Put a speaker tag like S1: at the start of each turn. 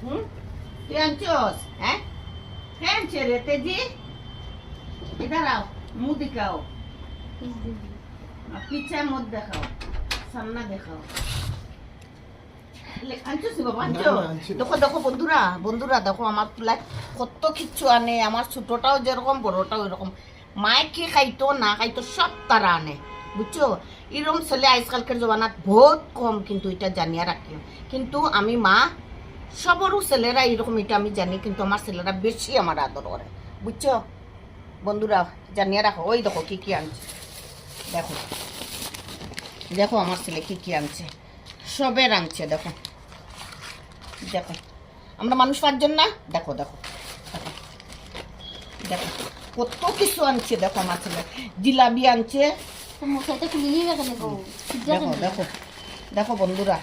S1: হুম তুই আনছস হ্যাঁ হ্যাঁ আনছে রে তেজি দাঁড়াও মুখ দেখাও পিছা মুখ দেখাও সামনা দেখাও আনছস বাবা আনছো দেখো দেখো বন্ধুরা বন্ধুরা দেখো আমার তুলায় কত কিচ্ছু আনে আমার ছোটটাও যেরকম বড়টাও এরকম মায়ে কি খাইতো না খাইতো সব তারা আনে বুঝছো এরকম ছেলে আজকালকার জমানাত বহুত কম কিন্তু এটা জানিয়া রাখিও কিন্তু আমি মা সবরও ছেলেরা এরকম এটা আমি জানি কিন্তু আমার ছেলেরা বেশি আমার আদর করে বুঝছো বন্ধুরা জানিয়ে রাখো ওই দেখো কি কি আনছে দেখো দেখো আমার ছেলে কি কি আনছে সবের আনছে দেখো দেখো আমরা মানুষ পাঁচজন না দেখো দেখো দেখো কত কিছু আনছে দেখো আমার ছেলে জিলাবি আনছে দেখো দেখো দেখো বন্ধুরা